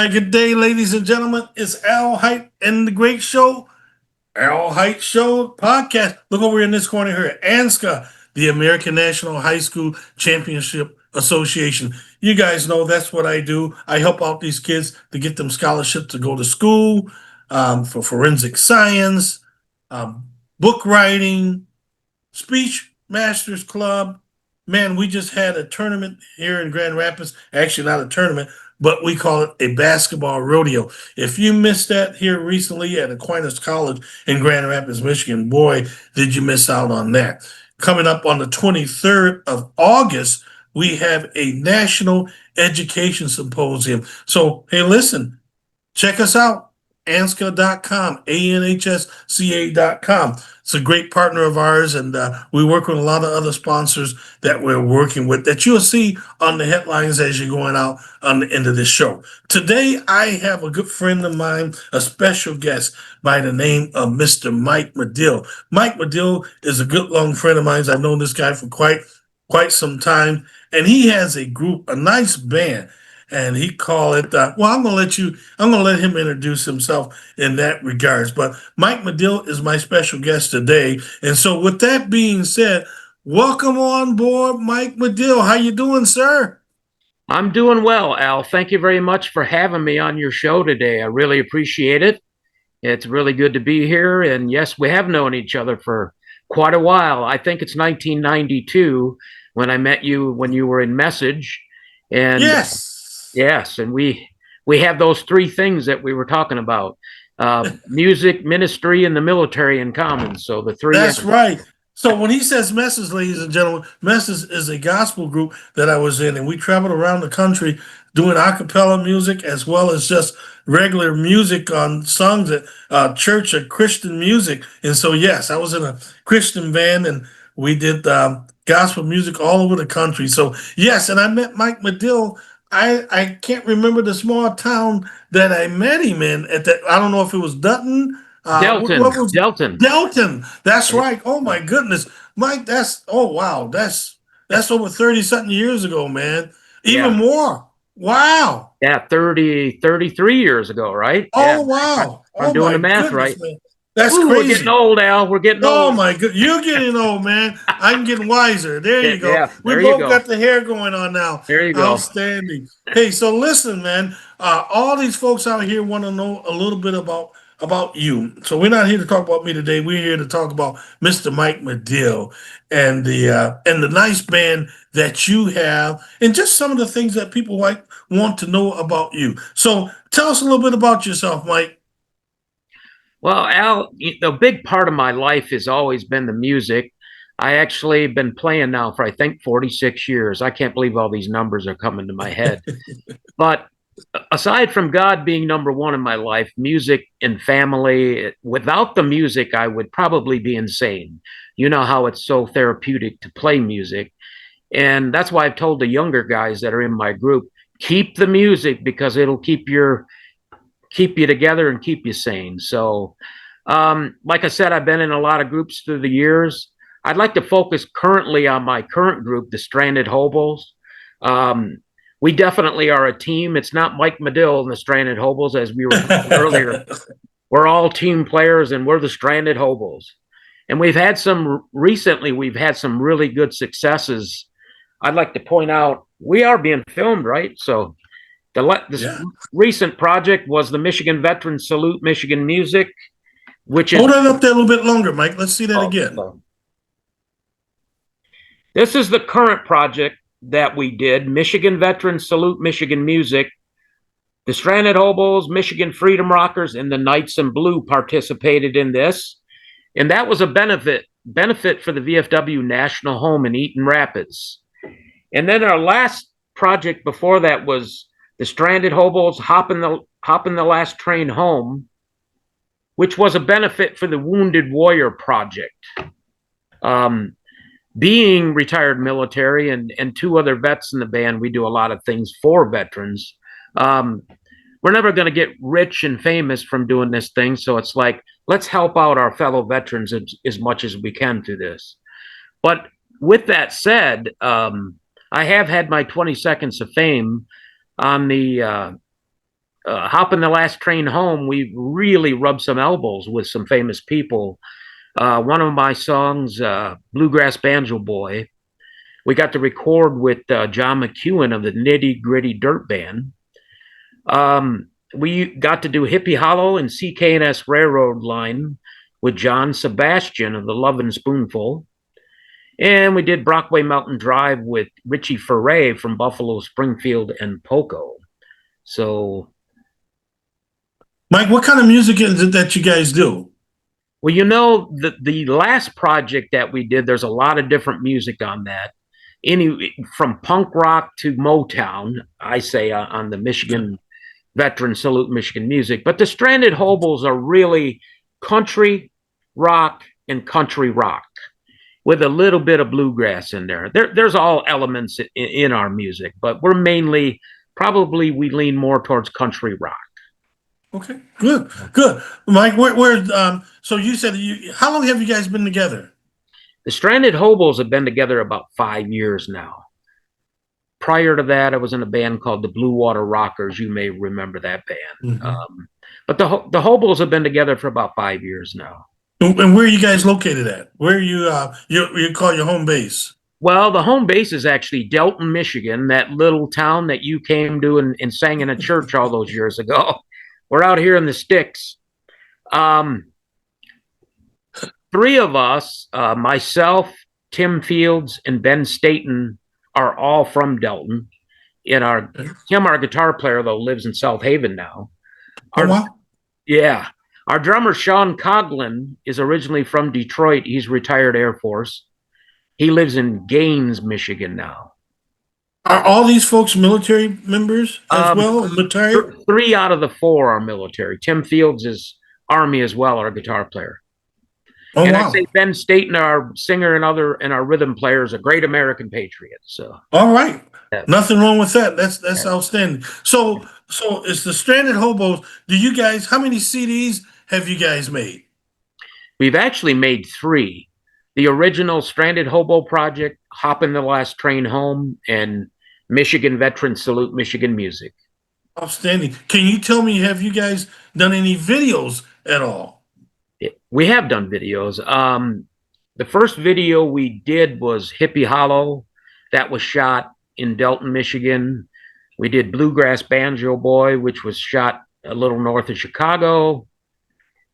Hi, good day, ladies and gentlemen. It's Al Hight and the Great Show, Al Hight Show podcast. Look over in this corner here, ANSCA, the American National High School Championship Association. You guys know that's what I do. I help out these kids to get them scholarships to go to school, for forensic science, um, book writing, speech masters club. Man, we just had a tournament here in Grand Rapids. Actually, not a tournament, but we call it a basketball rodeo. If you missed that here recently at Aquinas College in Grand Rapids, Michigan, boy, did you miss out on that. Coming up on the 23rd of August, we have a National Education Symposium. So, hey, listen, check us out. ANSCA.com, ANHSCA.com. It's a great partner of ours, and we work with a lot of other sponsors that we're working with that you'll see on the headlines as you're going out on the end of this show. Today, I have a good friend of mine, a special guest by the name of Mr. Mike Madill. Mike Madill is a good long friend of mine. I've known this guy for quite some time, and he has a group, a nice band. And he call it, I'm going to let him introduce himself in that regards. But Mike Madill is my special guest today. And so with that being said, welcome on board, Mike Madill. How you doing, sir? I'm doing well, Al. Thank you very much for having me on your show today. I really appreciate it. It's really good to be here. And yes, we have known each other for quite a while. I think it's 1992 when I met you when you were in Message. And yes. Yes, and we have those three things that we were talking about: music, ministry, and the military in common. So the three. That's right. So when he says Message, ladies and gentlemen, Message is a gospel group that I was in, and we traveled around the country doing a cappella music as well as just regular music on songs at church or Christian music. And so, yes, I was in a Christian band, and we did gospel music all over the country. So, yes, and I met Mike Madill. I can't remember the small town that I met him in at that. I don't know if it was Dutton. Delton. What was Delton. Delton? That's right. Oh my goodness, Mike. Wow. That's over 30-something years ago, man. Even more. Wow. Yeah, 33 years ago, right? Oh yeah. wow. I'm doing the math right. Man. That's Ooh, crazy. We're getting old, Al. We're getting old. Oh my good. You're getting old, man. I'm getting wiser. There you go. Yeah, we both got the hair going on now. There you go. Outstanding. Hey, so listen, man. All these folks out here want to know a little bit about you. So we're not here to talk about me today. We're here to talk about Mr. Mike Madill and the nice band that you have, and just some of the things that people want to know about you. So tell us a little bit about yourself, Mike. Well, Al, a big part of my life has always been the music. I actually have been playing now for, I think, 46 years. I can't believe all these numbers are coming to my head. But aside from God being number one in my life, music and family, without the music, I would probably be insane. You know how it's so therapeutic to play music. And that's why I've told the younger guys that are in my group, keep the music because it'll keep you together and keep you sane. So, like I said, I've been in a lot of groups through the years. I'd like to focus currently on my current group, the Stranded Hobos. We definitely are a team. It's not Mike Madill and the Stranded Hobos, as we were talking earlier. We're all team players, and we're the Stranded Hobos. And we've had some really good successes. I'd like to point out, we are being filmed, right? So this recent project was the Michigan Veterans Salute Michigan Music, which is... Hold it up there a little bit longer, Mike. Let's see that again. This is the current project that we did, Michigan Veterans Salute Michigan Music. The Stranded Hobos, Michigan Freedom Rockers, and the Knights in Blue participated in this. And that was a benefit for the VFW National Home in Eaton Rapids. And then our last project before that was the Stranded Hobos Hopping the Last Train Home, which was a benefit for the Wounded Warrior Project. Being retired military and two other vets in the band, we do a lot of things for veterans. We're never going to get rich and famous from doing this thing. So it's like, let's help out our fellow veterans as much as we can through this. But with that said, I have had my 20 seconds of fame on the Hopping the Last Train Home, we really rubbed some elbows with some famous people. One of my songs, Bluegrass Banjo Boy, we got to record with John McEwen of the Nitty Gritty Dirt Band. We got to do Hippie Hollow and CK&S Railroad Line with John Sebastian of the Lovin' Spoonful. And we did Brockway Mountain Drive with Richie Furay from Buffalo, Springfield, and Poco. So, Mike, what kind of music is it that you guys do? well, you know, the last project that we did, there's a lot of different music on that. From punk rock to Motown, I say, on the Michigan Veteran Salute Michigan Music. But the Stranded Hobos are really country rock and country rock with a little bit of bluegrass in there. There's all elements in our music, but we're mainly, probably we lean more towards country rock. Okay, good. Mike, so you said, how long have you guys been together? The Stranded Hobos have been together about 5 years now. Prior to that, I was in a band called the Blue Water Rockers. You may remember that band. Mm-hmm. But the Hobos have been together for about 5 years now. And where are you guys located at? Where are you call your home base? Well, the home base is actually Delton, Michigan, that little town that you came to and sang in a church all those years ago. We're out here in the sticks. Three of us, myself, Tim Fields, and Ben Staten, are all from Delton. Tim, our guitar player, though, lives in South Haven now. Wow. Yeah. Our drummer, Sean Coughlin, is originally from Detroit. He's retired Air Force. He lives in Gaines, Michigan now. Are all these folks military members as well? Retired? 3 out of the 4 are military. Tim Fields is Army as well, our guitar player. Oh, and wow. I say Ben Staten, our singer and our rhythm player, is a great American patriot. So, all right, yeah. Nothing wrong with that. That's outstanding. So it's the Stranded Hobos. How many CDs have you guys made? We've actually made 3. The original Stranded Hobo Project, Hoppin' the Last Train Home, and Michigan Veteran Salute Michigan Music. Outstanding. Can you tell me, have you guys done any videos at all? We have done videos. The first video we did was Hippie Hollow. That was shot in Delton, Michigan. We did Bluegrass Banjo Boy, which was shot a little north of Chicago.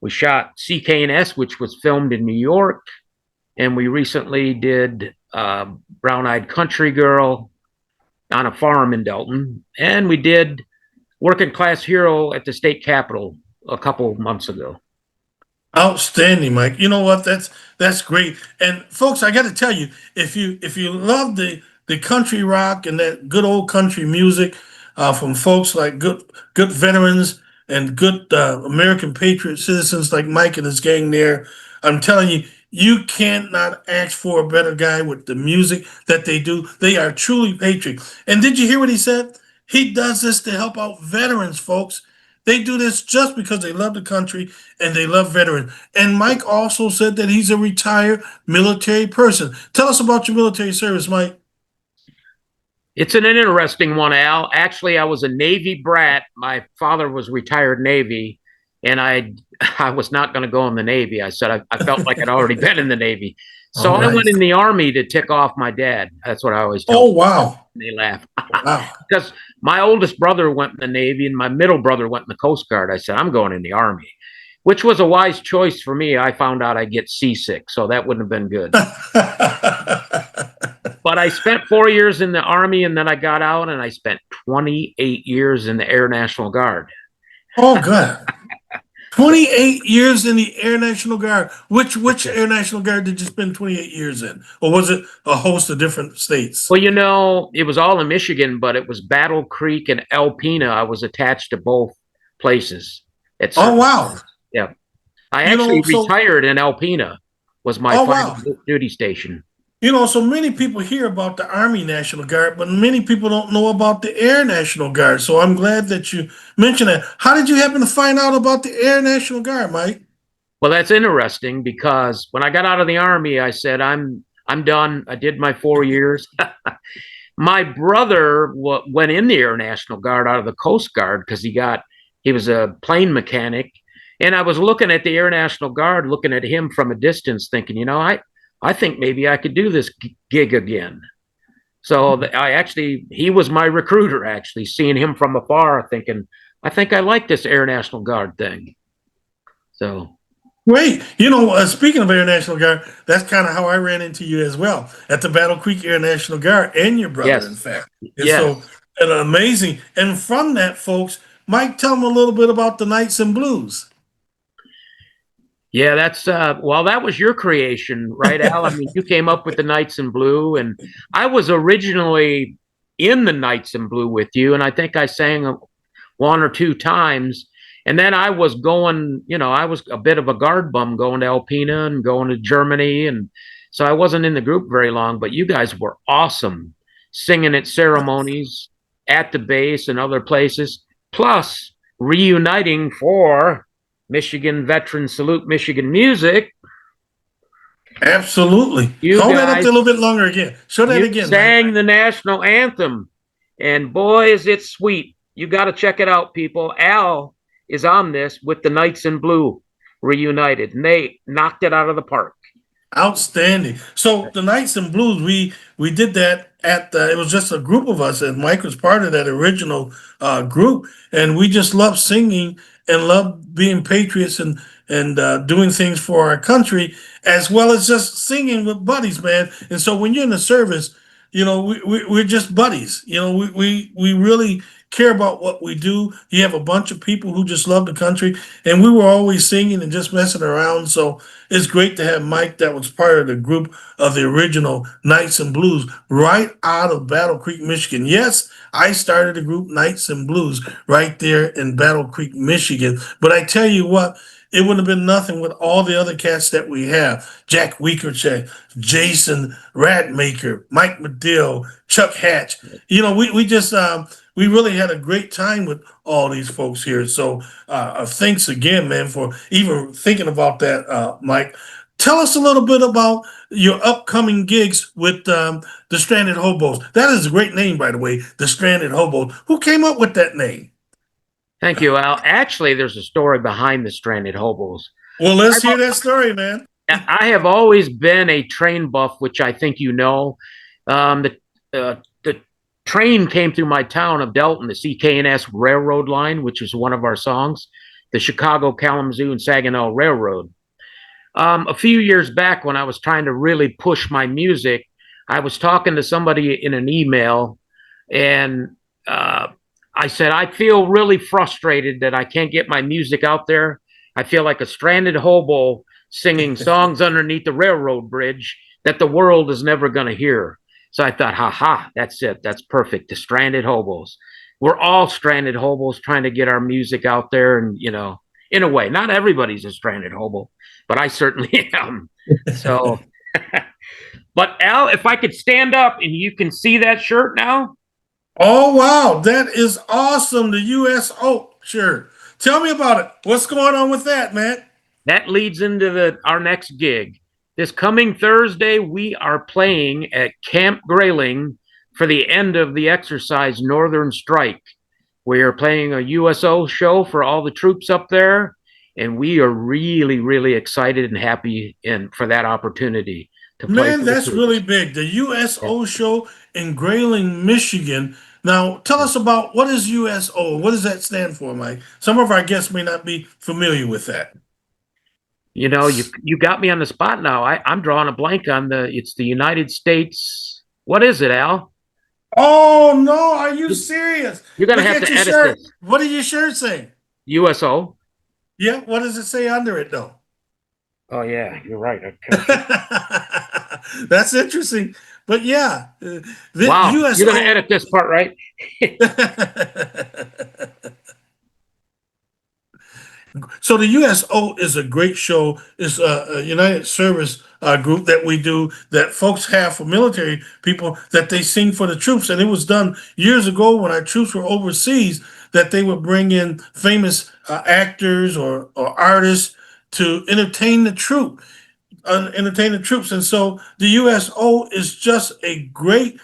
We shot CK&S, which was filmed in New York. And we recently did Brown-Eyed Country Girl on a farm in Delton. And we did Working Class Hero at the state capitol a couple of months ago. Outstanding, Mike. You know what? That's great. And folks, I got to tell you, if you love the country rock and that good old country music from folks like good veterans and good American patriot citizens like Mike and his gang there, I'm telling you, you cannot ask for a better guy with the music that they do. They are truly patriot. And did you hear what he said? He does this to help out veterans, folks. They do this just because they love the country and they love veterans. And Mike also said that he's a retired military person. Tell us about your military service, Mike. It's an interesting one, Al. Actually, I was a Navy brat. My father was retired Navy, and I was not going to go in the Navy. I said I felt like I'd already been in the Navy. So I went in the Army to tick off my dad. That's what I always tell them. Oh, wow. And they laugh. Wow. Because my oldest brother went in the Navy and my middle brother went in the Coast Guard. I said, I'm going in the Army, which was a wise choice for me. I found out I'd get seasick, so that wouldn't have been good. But I spent 4 years in the Army, and then I got out, and I spent 28 years in the Air National Guard. Oh, good. 28 years in the Air National Guard. Which Air National Guard did you spend 28 years in? Or was it a host of different states? Well, you know, it was all in Michigan, but it was Battle Creek and 𝗘𝗄𝗄. I was attached to both places. Oh, wow. Yeah. I actually retired in 𝗘𝗄𝗄, was my final duty station. You know, so many people hear about the Army National Guard, but many people don't know about the Air National Guard. So I'm glad that you mentioned that. How did you happen to find out about the Air National Guard, Mike? Well, that's interesting because when I got out of the Army, I said, I'm done. I did my 4 years. My brother went in the Air National Guard out of the Coast Guard because he got He was a plane mechanic. And I was looking at the Air National Guard, looking at him from a distance, thinking, I think maybe I could do this gig again. So he was my recruiter, actually, seeing him from afar, thinking, I think I like this Air National Guard thing. So. Great. Speaking of Air National Guard, that's kind of how I ran into you as well at the Battle Creek Air National Guard, and your brother, in fact. And so, and amazing. And from that, folks, Mike, tell them a little bit about the Knights and Blues. Yeah, that's that was your creation, right, Al? I mean, you came up with the Knights in Blue, and I was originally in the Knights in Blue with you, and I think I sang one or two times. And then I was going, I was a bit of a guard bum going to Alpena and going to Germany. And so I wasn't in the group very long, but you guys were awesome singing at ceremonies, at the base and other places, plus reuniting for Michigan Veteran Salute Michigan Music. Absolutely. Hold that up a little bit longer again. Show that again. Sang the national anthem. And boy, is it sweet. You got to check it out, people. Al is on this with the Knights in Blue reunited, and they knocked it out of the park. Outstanding. So the Knights in Blues, we did that at it was just a group of us, and Mike was part of that original group, and we just loved singing and loved being patriots and doing things for our country, as well as just singing with buddies, man. And so when you're in the service, we're just buddies. We really care about what we do. You have a bunch of people who just love the country, and we were always singing and just messing around. So it's great to have Mike, that was part of the group of the original Knights and Blues, right out of Battle Creek, Michigan. Yes, I started the group Knights and Blues right there in Battle Creek, Michigan. But I tell you what, it wouldn't have been nothing with all the other cats that we have. Jack 𝗘𝗃𝗀𝗃, Jason Radmaker, Mike Madill, Chuck Hatch. We just we really had a great time with all these folks here. So thanks again, man, for even thinking about that, Mike. Tell us a little bit about your upcoming gigs with the Stranded Hobos. That is a great name, by the way, the Stranded Hobos. Who came up with that name? Thank you, Al. Actually, there's a story behind the Stranded Hobos. Well, let's hear that story, man. I have always been a train buff, which I think you know. The train came through my town of Delton, the CK&S Railroad line, which is one of our songs, the Chicago, Kalamazoo, and Saginaw Railroad. A few years back, when I was trying to really push my music, I was talking to somebody in an email, and I said, I feel really frustrated that I can't get my music out there. I feel like a stranded hobo singing songs underneath the railroad bridge that the world is never going to hear. So I thought, that's it. That's perfect. The Stranded Hobos. We're all stranded hobos trying to get our music out there. And, in a way, not everybody's a stranded hobo, but I certainly am. So, but Al, if I could stand up and you can see that shirt now. Oh, wow. That is awesome. The USO shirt. Tell me about it. What's going on with that, man? That leads into our next gig. This coming Thursday, we are playing at Camp Grayling for the end of the exercise Northern Strike. We are playing a USO show for all the troops up there, and we are really, really excited and happy for that opportunity to play. Man, that's really big. The USO show in Grayling, Michigan. Now, tell us about what is USO? What does that stand for, Mike? Some of our guests may not be familiar with that. You got me on the spot now. I'm drawing a blank on it's the United States. What is it, Al? Oh, no. Are you serious? You're going to have to edit this. What did your shirt say? USO. Yeah. What does it say under it, though? Oh, yeah. You're right. Okay. That's interesting. But yeah. Wow. USO... You're going to edit this part, right? So the USO is a great show. It's a United Service group that we do, that folks have for military people, that they sing for the troops. And it was done years ago when our troops were overseas, that they would bring in famous actors or artists to entertain the troops. And so the USO is just a great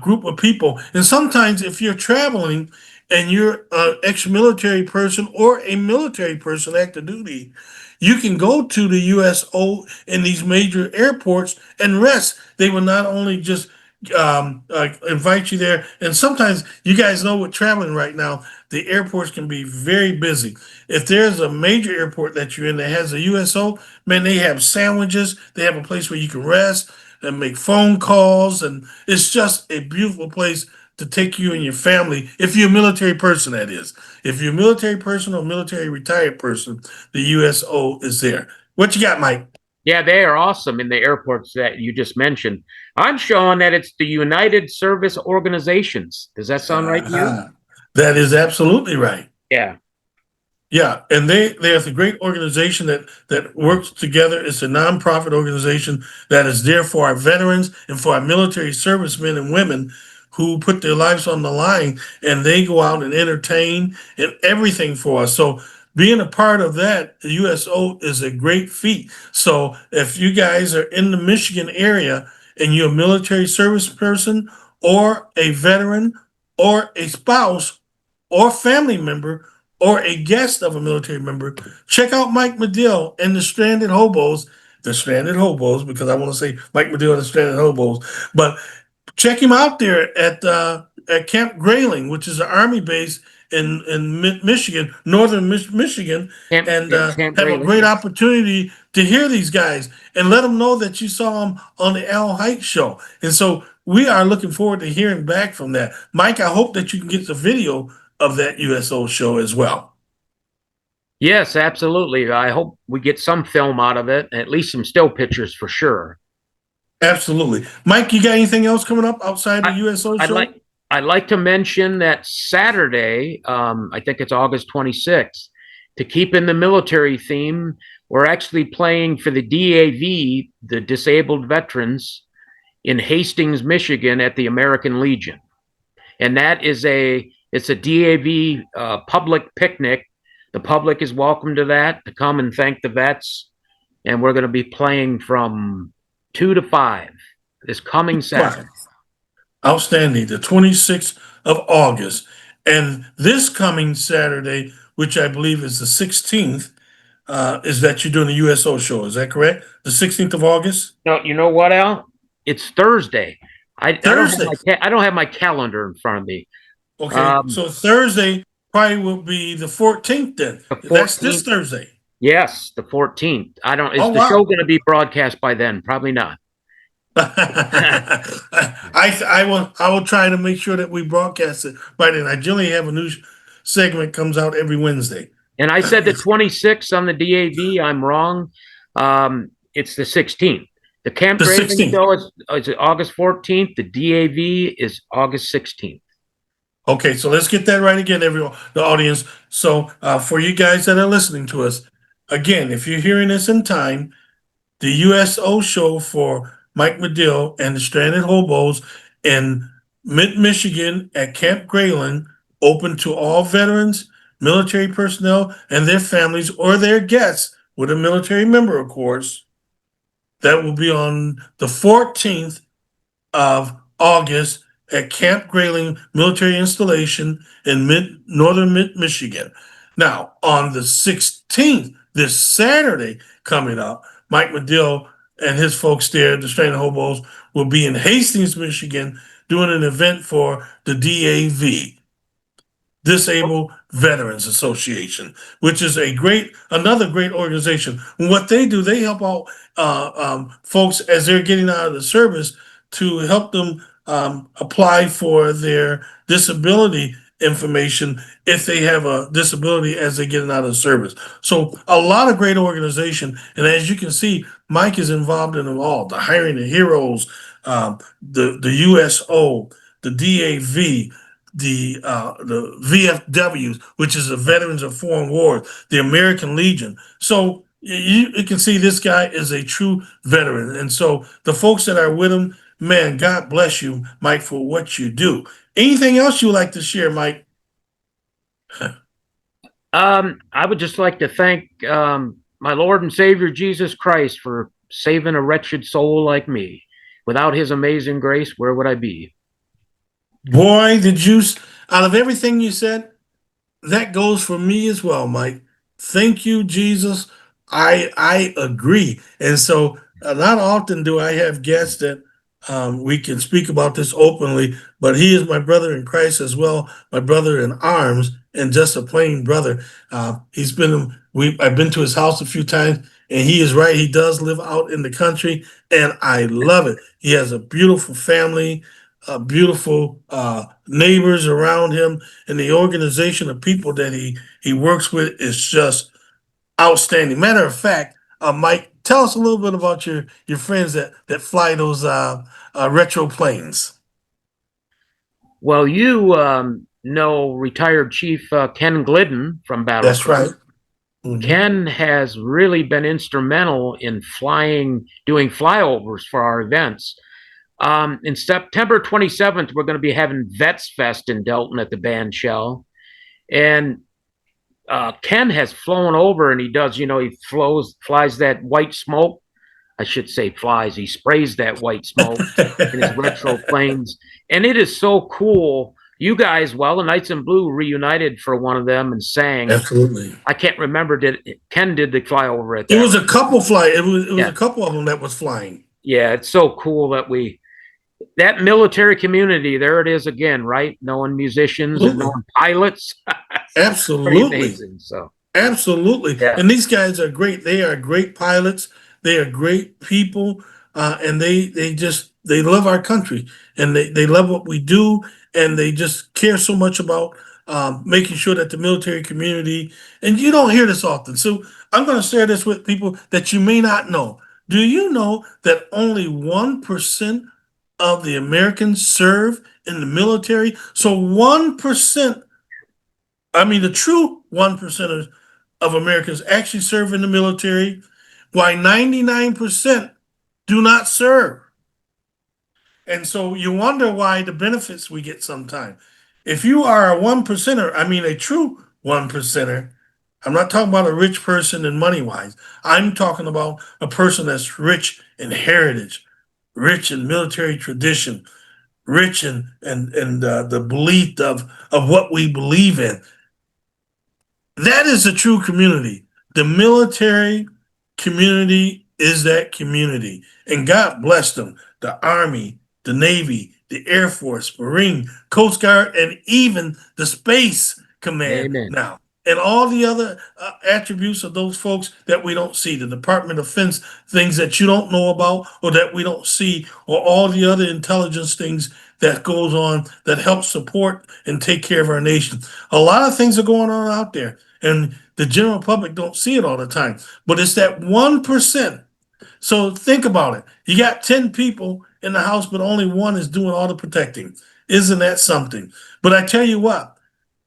group of people. And sometimes if you're traveling and you're an ex-military person or a military person active duty, you can go to the USO in these major airports and rest. They will not only just invite you there, and sometimes you guys know with traveling right now, the airports can be very busy. If there's a major airport that you're in that has a USO, man, they have sandwiches, they have a place where you can rest and make phone calls, and it's just a beautiful place to take you and your family. If you're a military person, that is. If you're a military person or military retired person, the USO is there. What you got, Mike? Yeah, they are awesome in the airports that you just mentioned. I'm showing that it's the United Service Organizations. Does that sound right to you? That is absolutely right. Yeah. Yeah, and there's a great organization that works together. It's a nonprofit organization that is there for our veterans and for our military servicemen and women who put their lives on the line, and they go out and entertain and everything for us. So being a part of that, the USO is a great feat. So if you guys are in the Michigan area and you're a military service person or a veteran or a spouse or family member or a guest of a military member, check out Mike Madill and the Stranded Hobos, because I want to say Mike Madill and the Stranded Hobos, but check him out there at Camp Grayling, which is an Army base in Michigan, northern Michigan, and Camp have a Grayling. great opportunity to hear these guys and let them know that you saw them on the Al Hight show. And so we are looking forward to hearing back from that. Mike, I hope that you can get the video of that USO show as well. Yes, absolutely. I hope we get some film out of it, at least some still pictures for sure. Absolutely. Mike, you got anything else coming up outside the USO show? I'd like to mention that Saturday, I think it's August 26th, to keep in the military theme, we're actually playing for the DAV, the Disabled Veterans, in Hastings, Michigan at the American Legion. And that is it's a DAV public picnic. The public is welcome to that, to come and thank the vets. And we're going to be playing from 2 to 5 this coming Saturday. Outstanding. The 26th of August. And this coming Saturday, which I believe is the 16th, is that you're doing the USO show. Is that correct? The 16th of August? No, you know what, Al? It's Thursday. Thursday. I don't have my calendar in front of me. Okay. So Thursday probably will be the 14th then. That's this Thursday. Yes, the 14th. Is the show going to be broadcast by then? Probably not. I will try to make sure that we broadcast it by then. I generally have a new segment comes out every Wednesday. And I said the 26th on the DAV. I'm wrong. It's the 16th. The Camp Grayling show is August 14th. The DAV is August 16th. Okay, so let's get that right again, everyone, the audience. So for you guys that are listening to us, again, if you're hearing this in time, the USO show for Mike Madill and the Stranded Hobos in mid-Michigan at Camp Grayling, open to all veterans, military personnel, and their families or their guests with a military member, of course. That will be on the 14th of August at Camp Grayling Military Installation in northern Michigan. Now, on the 16th, this Saturday coming up, Mike Madill and his folks there, the Stranded Hobos, will be in Hastings, Michigan, doing an event for the DAV, Disabled Veterans Association, which is another great organization. And what they do, they help out folks as they're getting out of the service to help them apply for their disability information if they have a disability as they get out of the service. So a lot of great organization. And as you can see, Mike is involved in them all: the Hiring of Heroes, the USO, the DAV, the VFW, which is the Veterans of Foreign Wars, the American Legion. So you can see this guy is a true veteran. And so the folks that are with him, man, God bless you, Mike, for what you do. Anything else you would like to share, Mike? I would just like to thank my Lord and Savior Jesus Christ for saving a wretched soul like me. Without his amazing grace, where would I be? Boy, did you out of everything you said, that goes for me as well, Mike. Thank you, Jesus. I agree. And so not often do I have guests that we can speak about this openly, but he is my brother in Christ as well, my brother in arms, and just a plain brother. I've been to his house a few times, and he is right. He does live out in the country, and I love it. He has a beautiful family, beautiful neighbors around him, and the organization of people that he works with is just outstanding. Matter of fact, Mike, tell us a little bit about your friends that fly those retro planes. Well, you know retired Chief Ken Glidden from That's Battlefront. right. Mhm. Ken has really been instrumental in doing flyovers for our events. In September 27th, we're going to be having Vets Fest in Delton at the band shell. And Ken has flown over and he does, he flies that white smoke. I should say flies. He sprays that white smoke in his retro planes. And it is so cool. You guys, the Knights in Blue reunited for one of them and sang. Absolutely. I can't remember. Ken did the flyover at that? It was a couple a couple of them that was flying. Yeah, it's so cool that that military community, there it is again, right? Knowing musicians and knowing pilots. Absolutely. Amazing. So absolutely. Yeah. And these guys are great. They are great pilots. They are great people. And they love our country, and they love what we do, and they just care so much about making sure that the military community, and you don't hear this often. So I'm going to share this with people that you may not know. Do you know that only 1% of the Americans serve in the military? So 1%, the true 1% of Americans actually serve in the military, while 99% do not serve. And so you wonder why the benefits we get sometimes. If you are a 1%er, a true 1%er, I'm not talking about a rich person in money wise. I'm talking about a person that's rich in heritage, rich in military tradition, rich in the belief of what we believe in. That is a true community. The military community is that community. And God bless them. The Army, the Navy, the Air Force, Marine, Coast Guard, and even the Space Command. Amen. Now. And all the other attributes of those folks that we don't see, the Department of Defense, things that you don't know about or that we don't see, or all the other intelligence things that goes on that help support and take care of our nation. A lot of things are going on out there, and the general public don't see it all the time. But it's that 1%. So think about it. You got 10 people in the house, but only one is doing all the protecting. Isn't that something? But I tell you what,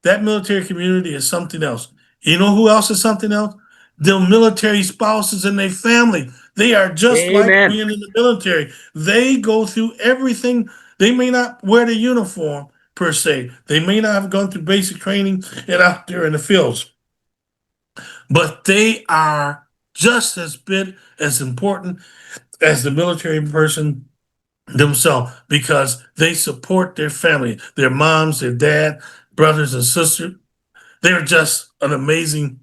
that military community is something else. You know who else is something else? The military spouses and their family. They are just like being in the military. They go through everything. They may not wear the uniform per se. They may not have gone through basic training and out there in the fields. But they are just as big, as important as the military person themselves, because they support their family, their moms, their dad, brothers and sisters. They're just an amazing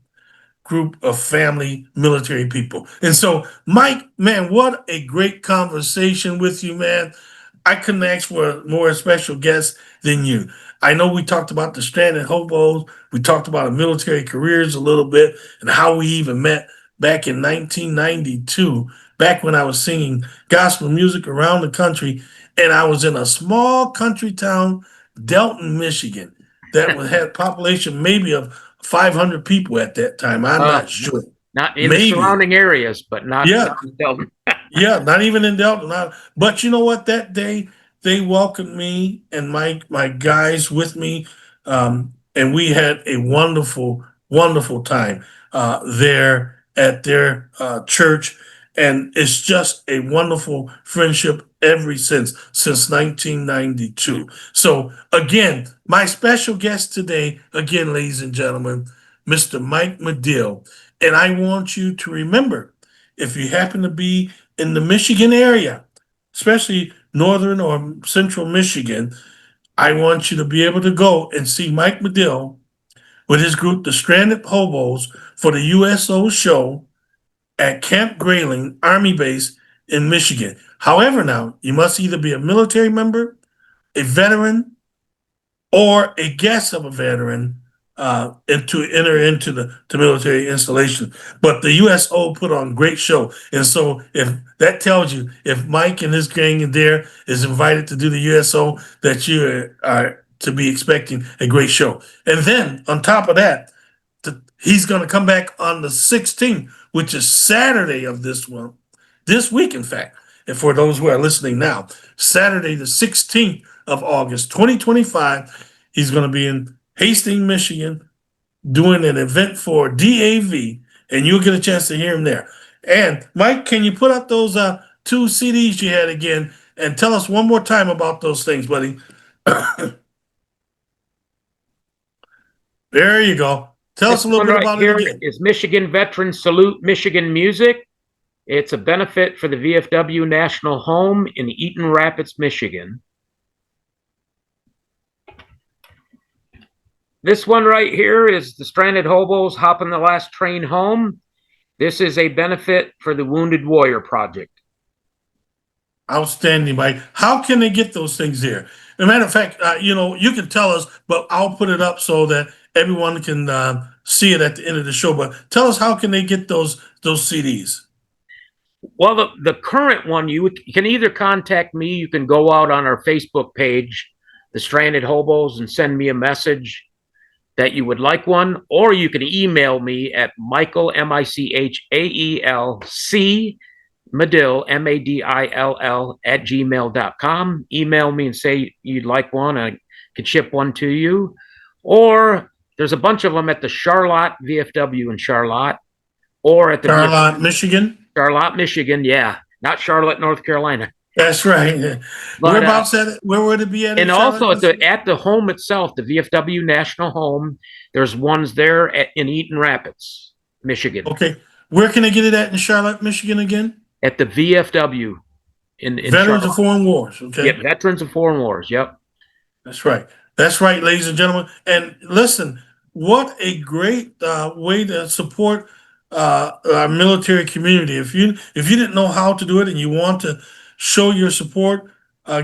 group of family military people. And so, Mike, man, what a great conversation with you, man. I couldn't ask for a more special guest than you. I know we talked about the Stranded Hobos. We talked about our military careers a little bit and how we even met back in 1992, back when I was singing gospel music around the country. And I was in a small country town, Delton, Michigan, that had a population maybe of 500 people at that time. I'm not sure. Not in the surrounding areas, but not in Delton. Yeah, not even in Delton. But you know what? That day, they welcomed me and my guys with me, and we had a wonderful, wonderful time there at their church. And it's just a wonderful friendship ever since 1992. So again, my special guest today, again, ladies and gentlemen, Mr. Mike Madill. And I want you to remember, if you happen to be in the Michigan area, especially northern or central Michigan, I want you to be able to go and see Mike Madill with his group, the Stranded Hobos, for the USO show at Camp Grayling Army Base in Michigan. However, now, you must either be a military member, a veteran, or a guest of a veteran and to enter into the military installation. But the USO put on a great show. And so if that tells you, if Mike and his gang in there is invited to do the USO, that you are to be expecting a great show. And then on top of that, he's going to come back on the 16th, which is Saturday of this week, in fact. And for those who are listening now, Saturday, the 16th of August, 2025, he's going to be in Hastings, Michigan, doing an event for DAV, and you'll get a chance to hear him there. And Mike, can you put up those 2 CDs you had again and tell us one more time about those things, buddy? There you go. Tell us a little bit about it again. Is Michigan Veterans Salute Michigan Music. It's a benefit for the VFW National Home in Eaton Rapids, Michigan. This one right here is the Stranded Hobos Hopping the Last Train Home. This is a benefit for the Wounded Warrior Project. Outstanding, Mike. How can they get those things there? As a matter of fact, you can tell us, but I'll put it up so that everyone can see it at the end of the show. But tell us, how can they get those CDs? Well, the current one, you can either contact me, you can go out on our Facebook page, the Stranded Hobos, and send me a message that you would like one, or you can email me at Michael, MICHAELC, Madill, MADILL, at gmail.com. Email me and say you'd like one. I could ship one to you. Or there's a bunch of them at the Charlotte VFW in Charlotte, or at the Charlotte, Michigan. Charlotte, Michigan, yeah, not Charlotte, North Carolina. That's right. Whereabouts at it? Where would it be at? And also at the home itself, the VFW National Home. There's ones there in Eaton Rapids, Michigan. Okay, where can I get it at in Charlotte, Michigan again? At the VFW in Veterans Charlotte. of Foreign Wars. Okay. Yeah, Veterans of Foreign Wars. Yep. That's right. That's right, ladies and gentlemen. And listen, what a great way to support our military community. If you didn't know how to do it and you want to show your support,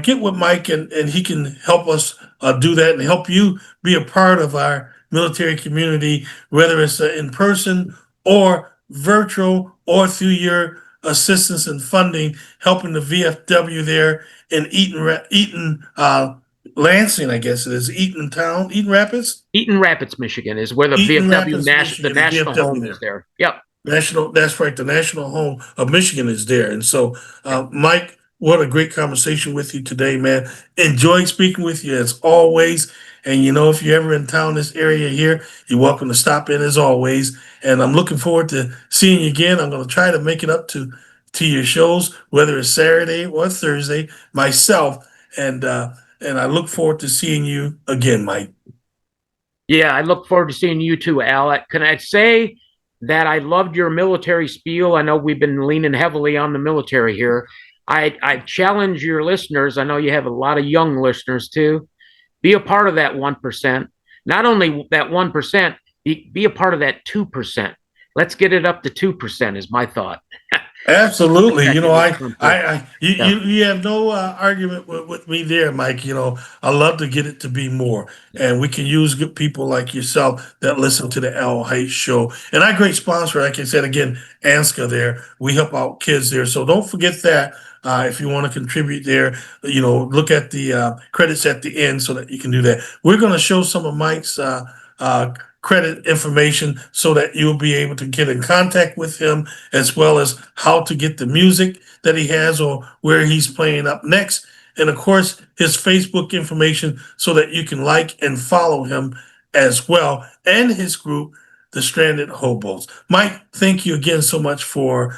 get with Mike and he can help us do that and help you be a part of our military community, whether it's in person or virtual or through your assistance and funding, helping the VFW there in Eaton, Lansing, I guess it is. Eaton Rapids? Eaton Rapids, Michigan is where the VFW National Home is there. Yep. That's right. The National Home of Michigan is there. And so, Mike, what a great conversation with you today, man. Enjoyed speaking with you as always. And if you're ever in town, this area here, you're welcome to stop in as always. And I'm looking forward to seeing you again. I'm going to try to make it up to your shows, whether it's Saturday or Thursday, myself. And I look forward to seeing you again, Mike. Yeah, I look forward to seeing you too, Al. Can I say that I loved your military spiel? I know we've been leaning heavily on the military here. I challenge your listeners. I know you have a lot of young listeners too. Be a part of that 1%. Not only that 1%, be a part of that 2%. Let's get it up to 2% is my thought. Absolutely. You have no argument with me there, Mike. I love to get it to be more. And we can use good people like yourself that listen to the Al Hight Show. And our great sponsor, like I said, again, ANSCA there. We help out kids there. So don't forget that. If you want to contribute there, look at the credits at the end so that you can do that. We're going to show some of Mike's credit information so that you'll be able to get in contact with him, as well as how to get the music that he has or where he's playing up next. And of course, his Facebook information so that you can like and follow him as well, and his group, the Stranded Hobos. Mike, thank you again so much for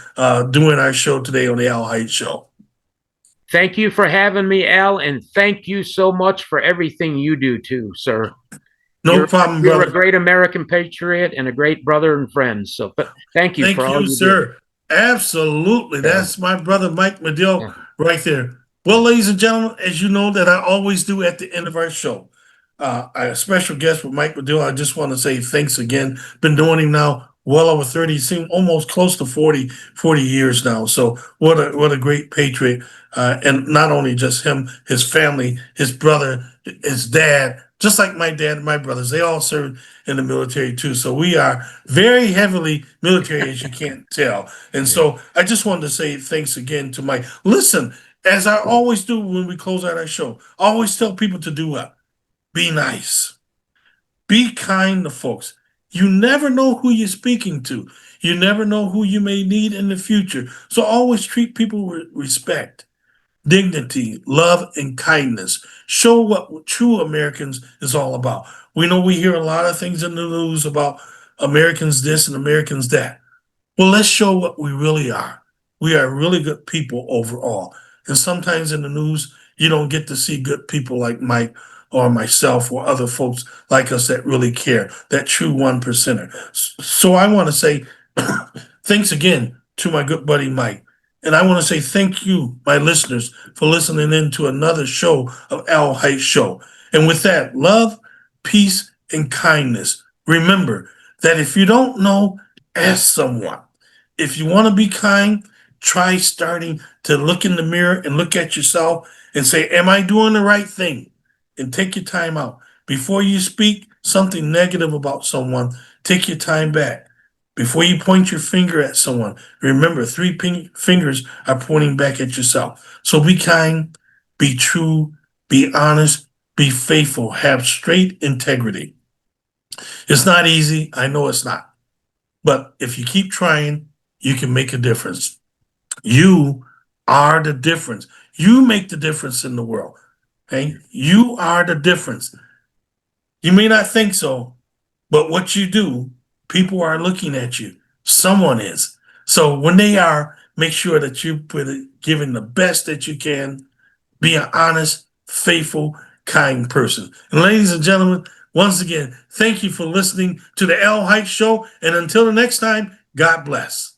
doing our show today on the Al Hight Show. Thank you for having me, Al, and thank you so much for everything you do too, sir. No problem, brother. You're a great American patriot and a great brother and friend. So thank you for all you sir. do. Absolutely. Yeah. That's my brother, Mike Madill, right there. Well, ladies and gentlemen, as you know that I always do at the end of our show, a special guest with Mike Madill. I just want to say thanks again. Been doing him now well over 30, seem almost close to 40 years now. So what a great patriot. And not only just him, his family, his brother, his dad, just like my dad and my brothers, they all served in the military too. So we are very heavily military, as you can't tell. And so I just wanted to say thanks again to Mike. Listen, as I always do when we close out our show, I always tell people to do what? Be nice. Be kind to folks. You never know who you're speaking to. You never know who you may need in the future. So always treat people with respect, dignity, love, and kindness. Show what true Americans is all about. We know we hear a lot of things in the news about Americans this and Americans that. Well, let's show what we really are. We are really good people overall. And sometimes in the news, you don't get to see good people like Mike or myself or other folks like us that really care, that true one percenter. So I want to say thanks again to my good buddy Mike. And I want to say thank you, my listeners, for listening in to another show of Al Hight Show. And with that, love, peace, and kindness. Remember that if you don't know, ask someone. If you want to be kind, try starting to look in the mirror and look at yourself and say, am I doing the right thing? And take your time out. Before you speak something negative about someone, take your time back. Before you point your finger at someone, remember 3 fingers are pointing back at yourself. So be kind, be true, be honest, be faithful, have straight integrity. It's not easy. I know it's not. But if you keep trying, you can make a difference. You are the difference. You make the difference in the world. Okay? You are the difference. You may not think so, but what you do, people are looking at you. Someone is. So when they are, make sure that you giving the best that you can. Be an honest, faithful, kind person. And ladies and gentlemen, once again, thank you for listening to the Al Hight Show. And until the next time, God bless.